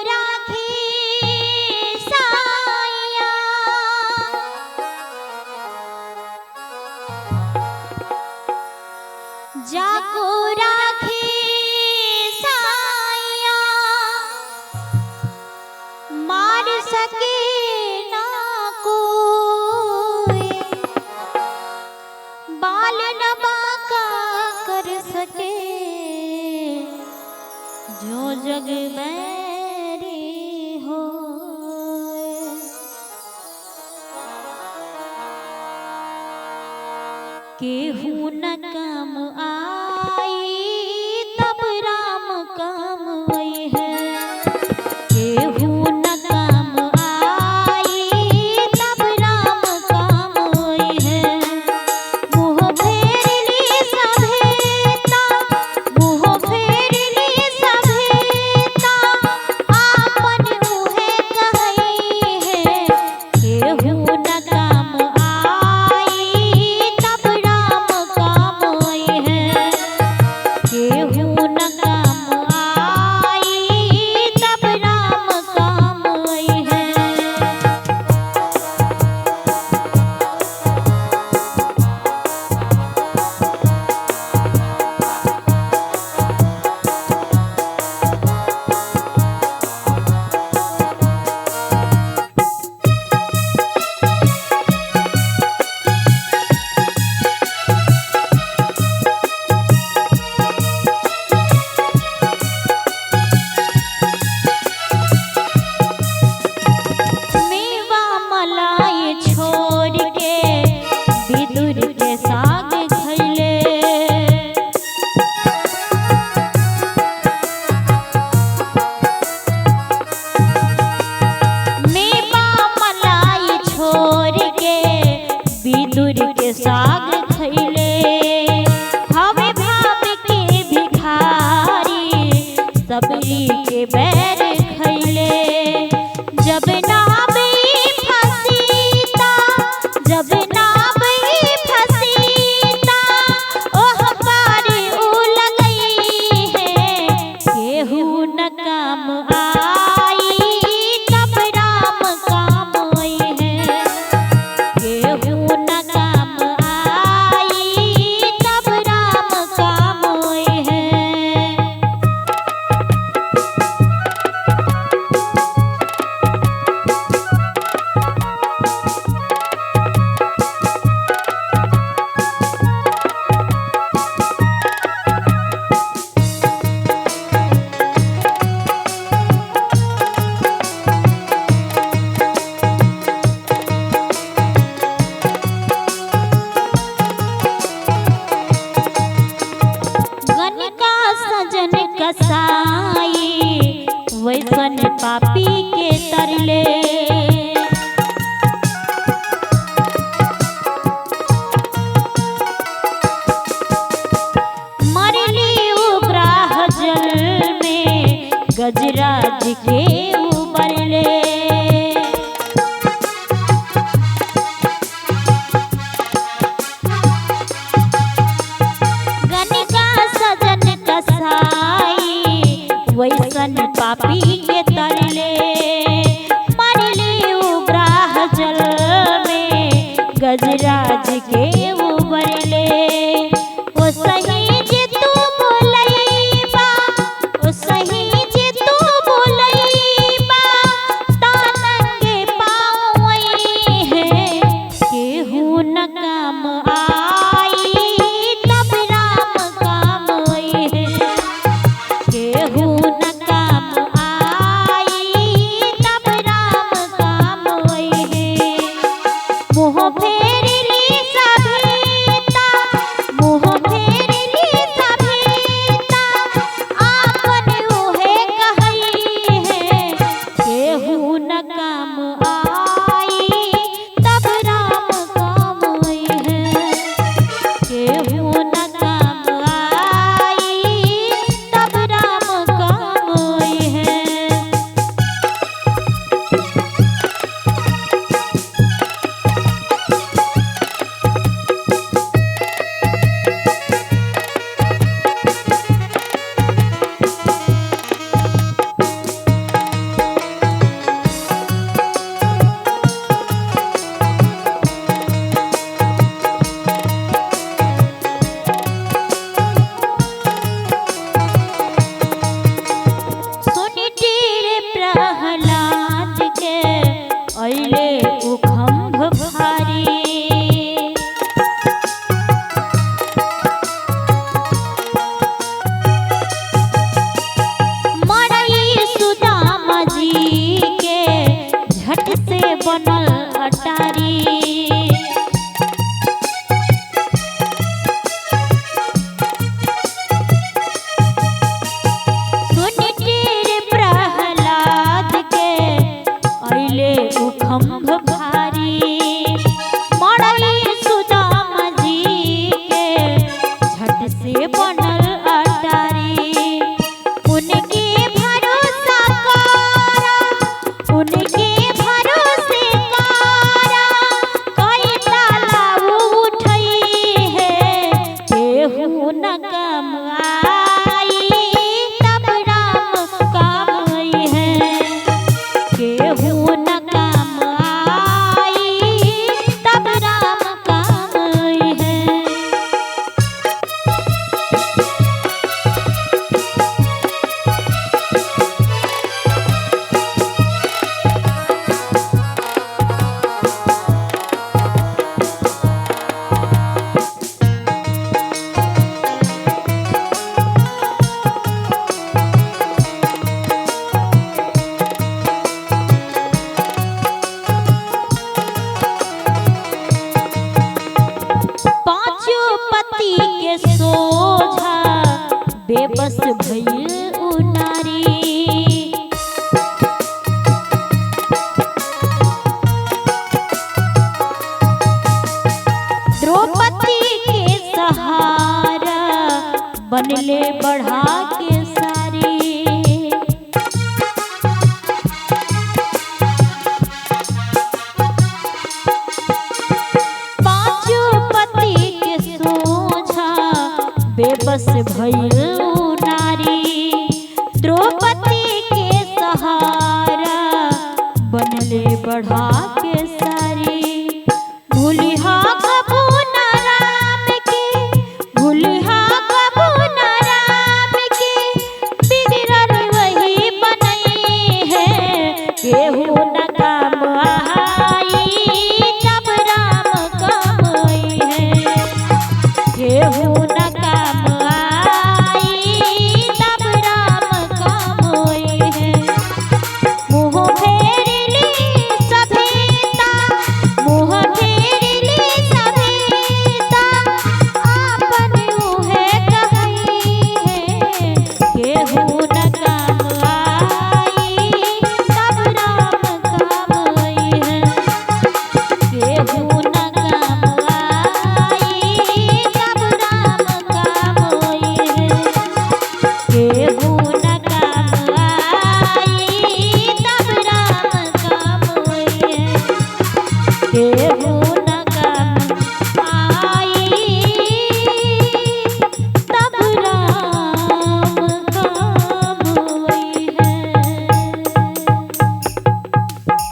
राखी साया, जाको राखी साया, मार सके ना कोई, बाल न बांका कर सके जो जग बैरी हो। केहू न काम आई तब राम काम आई है, केहू न काम आई तब राम काम आई है। मुँह फेर ली सभेता, मुँह फेर ली सभेता, आपन मुहे कहई है। केहू न काम आई तब राम काम आई है, केहू न काम आई तब राम काम आई है। मेवा मलाई छोड़ के विदुर के साग खैले, मेवा मलाई छोड़ के विदुर के साग खैले। हवे भाव के भिखारी सबरी के बैर खैले। जब नाबी फसीता, जब नाबी फसीता, ओह पार उ लगई है। केहू न काम आई तब राम काम आई है, केहू न काम आई तब राम काम आई है। गनिका सजन कसाई वैसन पापी के तरले। मरली उग्राह जल में गजराज के उबरले। गनिका सजन कसाई वैसन पापी के तरले। मरली उग्राह जल में गजराज के उबरले। ओ सही जे तू बोलैबा, ओ सही जे तू बोलैबा, तानंगे पाँव आई है। केहू न काम आई तब राम काम आई है, केहू न काम आई तब राम काम आई है। मुँह फेर ली सभे प्रहलाद के अइले उखम्भ भारी। मरई सुदामा जी के झट से बनल अटारी। उखम्भ भारी मरई सुदामा जी के झट से बनल अटारी। उनके भरोसा करा, उनके भरोसे करा, कई तालाब उठई है। केहू न कम आई तब राम काम आई है। केहू न के सोझा बेबस भइल उ नारी। द्रौपदी के सहारा बनले बढ़ा के सारी। बेबस भइल नारी द्रौपदी के सहारा बनले बढ़ा